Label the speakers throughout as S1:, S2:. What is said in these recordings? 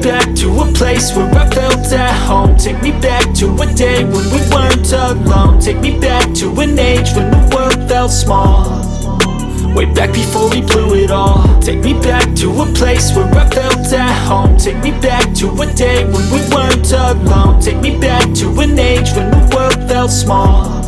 S1: back to a place where I felt at home. Take me back to a day when we weren't alone. Take me back to an age when the world felt small, way back before we blew it all. Take me back to a place where I felt at home. Take me back to a day when we weren't alone. Take me back to an age when the world felt small,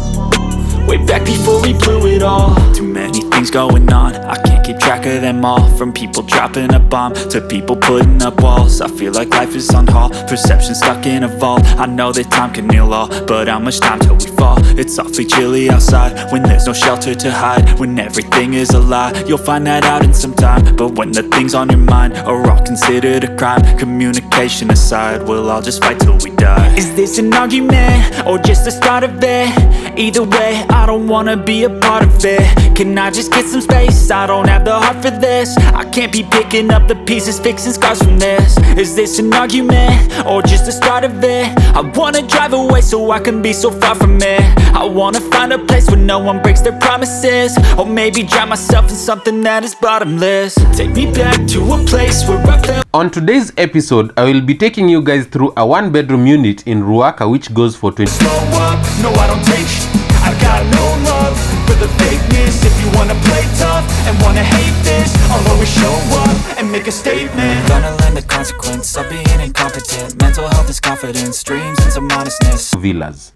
S1: way back before we blew it all. Too many things going on, I can't keep track of them all. From people dropping a bomb to people putting up walls. I feel like life is on hold, perception stuck in a vault. I know that time can heal all, but how much time till we fall? It's awfully chilly outside when there's no shelter to hide. When everything is a lie, you'll find that out in some time. But when the things on your mind are all considered a crime, communication aside, we'll all just fight till we die. Is this an argument or just the start of it? Either way, I don't wanna be a part of it. Can I just get some space? I don't have the heart for this. I can't be picking up the pieces, fixing scars from this. Is this an argument or just the start of it? I wanna drive away so I can be so far from it. I wanna find a place where no one breaks their promises, or maybe drown myself in something that is bottomless. Take me back to a place where I felt.
S2: On today's episode, I will be taking you guys through a one-bedroom unit in Ruaka which goes for 20.
S1: Slow up, no I don't take sh**. I got no love for the fakeness. If you wanna play tough and wanna hate this, I'll always show up and make a statement.
S3: Gonna learn the consequence of being incompetent. Mental health is confidence, dreams and some honestness.
S2: Villas.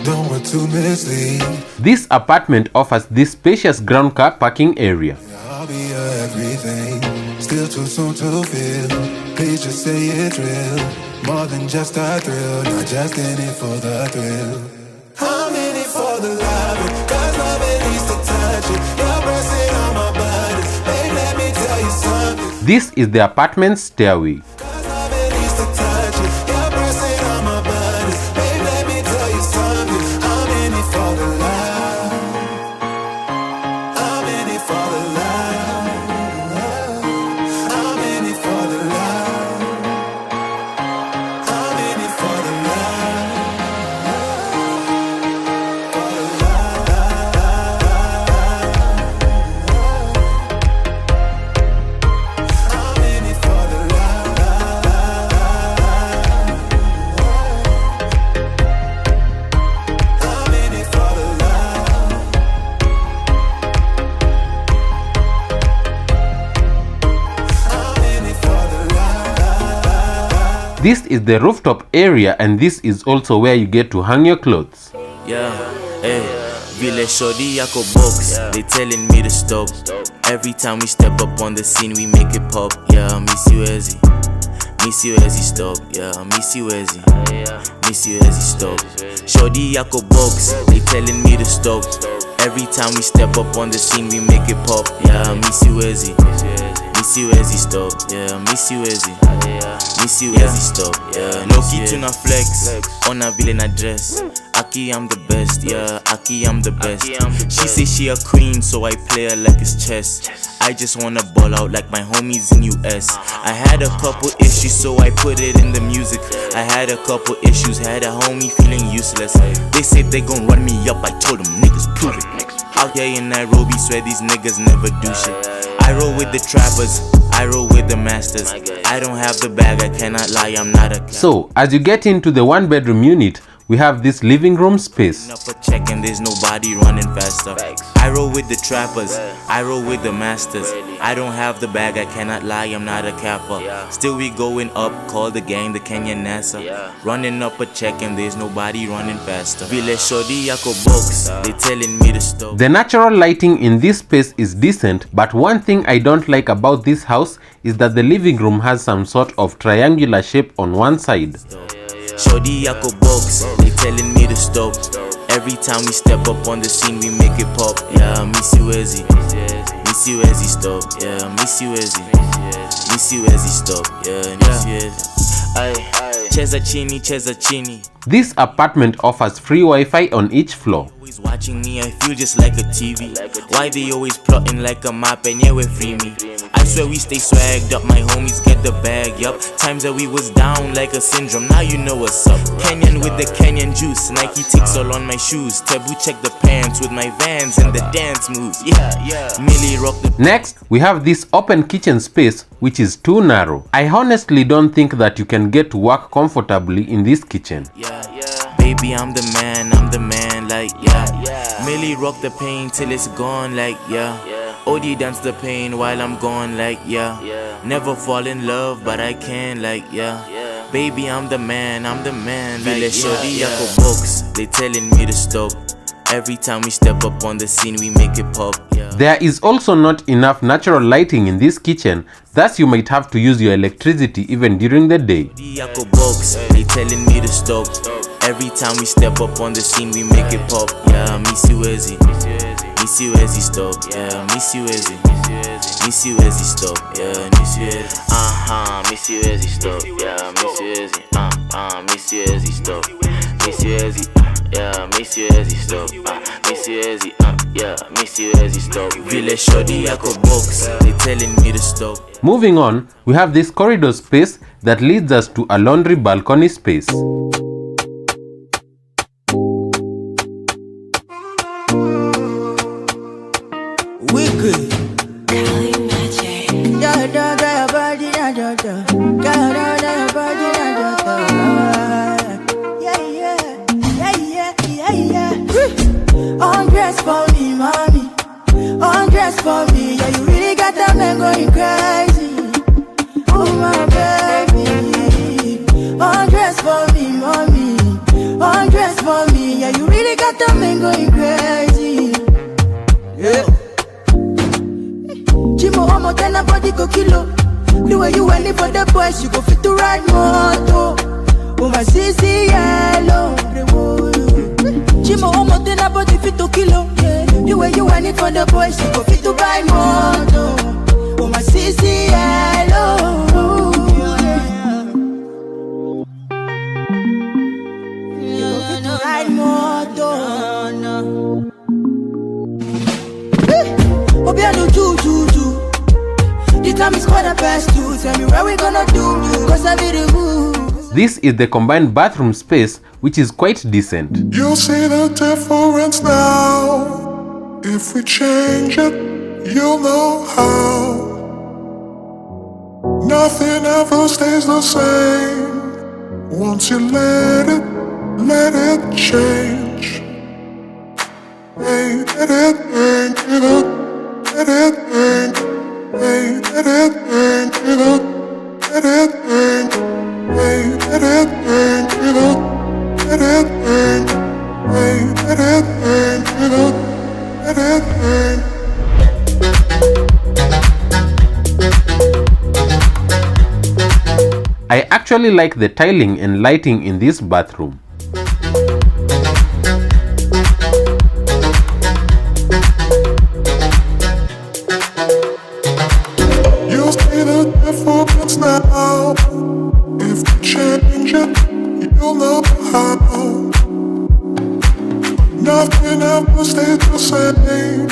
S4: Don't want to mislead.
S2: This apartment offers this spacious ground car parking area.
S4: I'll be your everything. Still too soon to feel. Please just say it's real. More than just a thrill. Not just in it for the thrill. I'm in it for the love. Cause love it needs to touch it. You're pressing on my buttons. Babe, let me tell you something.
S2: This is the apartment's stairway.
S4: Cause love it needs to touch it. You're pressing on my buttons. Babe, let me tell you something. I'm in it for the love. I'm in it for the love. I'm in it for the love. I'm in it for the love. For the love. I'm in it for the love. I'm in it for the love. I'm in it for the love.
S2: This is the rooftop area and this is also where you get to hang your clothes.
S3: Yeah, hey, Vile Shorty Yako box. They telling me to stop. Every time we step up on the scene, we make it pop. Yeah, miss you Ezzy. Miss you Ezzy, stop. Yeah, miss you Ezzy. Miss you Ezzy, stop. Shorty Yako box. They telling me to stop. Every time we step up on the scene, we make it pop. Yeah, miss you Ezzy. Miss you Ezzy, stop. Yeah, miss you Ezzy. Miss you Ezzy, stop. Yeah, no key to na flex. On a villain address. Aki, I'm the best. Yeah, Aki, I'm the best. She say she a queen, so I play her like it's chess. I just wanna ball out like my homies in US. I had a couple issues, so I put it in the music. I had a couple issues, had a homie feeling useless. They say they gon' run me up, I told them niggas prove it. Out here in Nairobi, swear these niggas never do shit. I roll with the trappers, I roll with the masters. I don't have the bag, I cannot lie, I'm not a cat.
S2: So, as you get into the one-bedroom unit, we have this living room space.
S3: Up a check and there's nobody running faster. I roll with the trappers, I roll with the masters. I don't have the bag, I cannot lie, I'm not a capper. Still we going up, call the gang the Kenyan NASA. Running up a check and there's nobody running faster. Vile Shorty Yako box, they telling me to stop.
S2: The natural lighting in this space is decent, but one thing I don't like about this house is that the living room has some sort of triangular shape on one side.
S3: Shorty Yako box, they telling me to stop. Every time we step up on the scene, we make it pop. Yeah, miss you Ezzy. Miss you Ezzy, stop. Yeah, miss you Ezzy. Miss you Ezzy, stop. Yeah, miss you Ezzy. Ay, cheza chini,
S2: This apartment offers free Wi-Fi on each floor.
S3: Always watching me, I feel just like a TV. Why they always plotting like a map and yeah, we free me. I swear we stay swagged up, my homies get the bag, yup. Times that we was down like a syndrome, now you know what's up. Kenyan with the Kenyan juice, Nike ticks all on my shoes. Taboo check the pants with my Vans and the dance moves, yeah. Millie rock the...
S2: Next, we have this open kitchen space which is too narrow. I honestly don't think that you can get to work comfortably in this kitchen.
S3: Yeah. Baby, I'm the man, like, yeah. Millie rock the pain till it's gone, like, yeah. OD dance the pain while I'm gone, like, yeah. Never fall in love, but I can, like, yeah. Baby, I'm the man, like, yeah. Shorty yako box, they telling me to stop. Every time we step up on the scene, we make it pop, yeah.
S2: There is also not enough natural lighting in this kitchen, thus you might have to use your electricity even during the day.
S3: Yako box, they telling me to stop. Every time we step up on the scene, we make it pop. Yeah, Missy Wezzy stop. Yeah, Missy Wezzy stop. Yeah, Missy Wezzy. Missy Wezzy stop. Yeah, Missy Wezzy. Missy Wezzy stop. Missy Wezzy. Yeah, Missy Wezzy stop. Missy Wezzy. Yeah, Missy Wezzy stop. Vile Shorty yako box, they telling me to stop.
S2: Moving on, we have this corridor space that leads us to a laundry balcony space.
S5: Undress for me, mommy. Undress for me. Yeah, you really got that man going crazy. Oh my baby. Undress for me, mommy. Undress for me. Yeah, you really got that man going crazy. Yeah. Chimo homo tena body go kilo. The way you went for the boys, you go fit to ride moto. Oh my sissy yellow. Chimo homo tena body fit to kilo. The way you went for the boys, you go fit to buy moto. Oh my sissy yellow. You go fit to ride moto. Obiano do. The time is 2:15. Tell me what we gonna do, cause I be the move.
S2: This is the combined bathroom space, which is quite decent.
S4: You'll see the difference now. If we change it, you'll know how. Nothing ever stays the same. Once you let it change. Hey, let it
S2: I actually like the tiling and lighting in this bathroom.
S4: You'll see the difference now. If you change it, you'll know how. Nothing ever stays the same.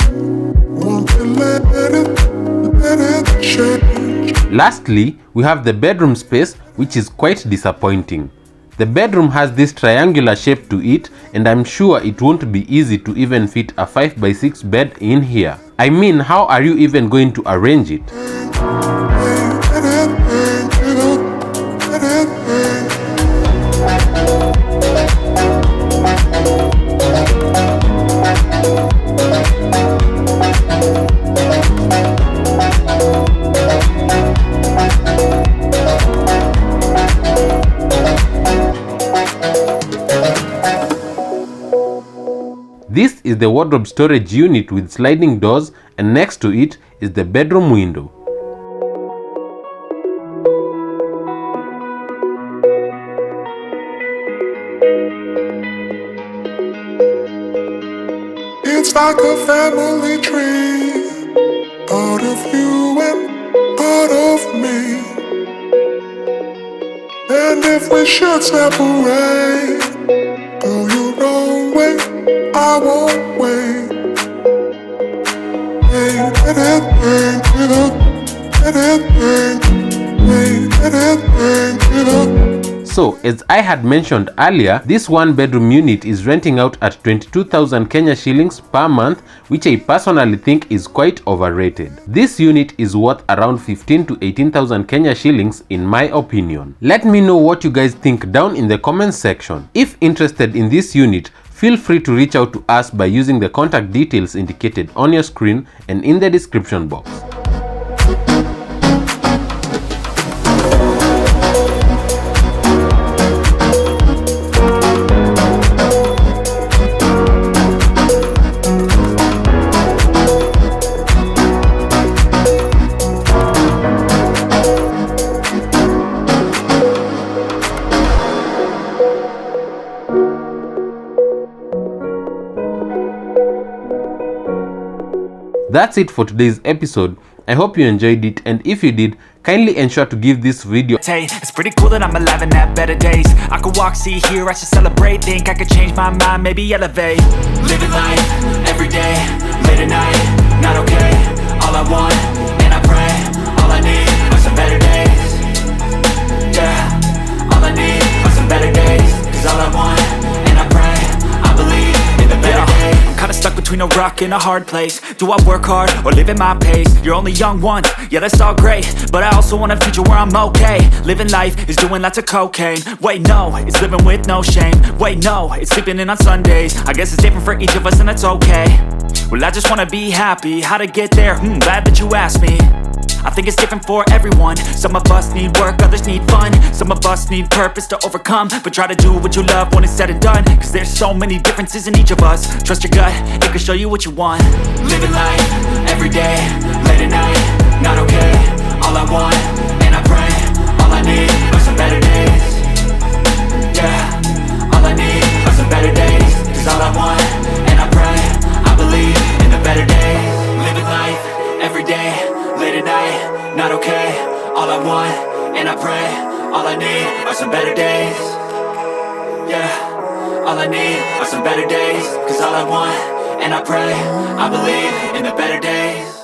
S4: Won't you let it change.
S2: Lastly, we have the bedroom space, which is quite disappointing. The bedroom has this triangular shape to it, and I'm sure it won't be easy to even fit a 5x6 bed in here. I mean, how are you even going to arrange it? This is the wardrobe storage unit with sliding doors, and next to it is the bedroom window.
S4: It's like a family tree, part of you and part of me. And if we should separate, I won't wait. Ain't anything without anything. Ain't anything without.
S2: So, as I had mentioned earlier, this one bedroom unit is renting out at 22,000 Kenya shillings per month, which I personally think is quite overrated. This unit is worth around 15 to 18,000 Kenya shillings in my opinion. Let me know what you guys think down in the comments section. If interested in this unit, feel free to reach out to us by using the contact details indicated on your screen and in the description box. That's it for today's episode. I hope you enjoyed it, and if you did, kindly ensure to give this video.
S1: Hey, it's pretty cool that I'm alive and have better days. I could walk, see, hear, I should celebrate. Think I could change my mind, maybe elevate. Living life, every day, late at night, not okay. All I want, and I pray, all I need are some better days. Yeah, all I need are some better days. Cause all I want, and I pray, I believe in the better days. Kinda stuck between a rock and a hard place. Do I work hard or live at my pace? You're only young once, yeah that's all great, but I also want a future where I'm okay. Living life is doing lots of cocaine. Wait no, it's living with no shame. Wait no, it's sleeping in on Sundays. I guess it's different for each of us and that's okay. Well I just wanna be happy, how to get there? Glad that you asked me. I think it's different for everyone. Some of us need work, others need fun. Some of us need purpose to overcome. But try to do what you love when it's said and done. Cause there's so many differences in each of us. Trust your gut, it can show you what you want. Living life, every day, late at night, not okay. All I want, and I pray, all I need are some better days. Yeah, all I need are some better days. Cause all I want, and I pray, I believe in the better days. Living life, every day, late at night, not okay. All I want, and I pray, all I need are some better days. Yeah, all I need are some better days. Cause all I want, and I pray, I believe in the better days.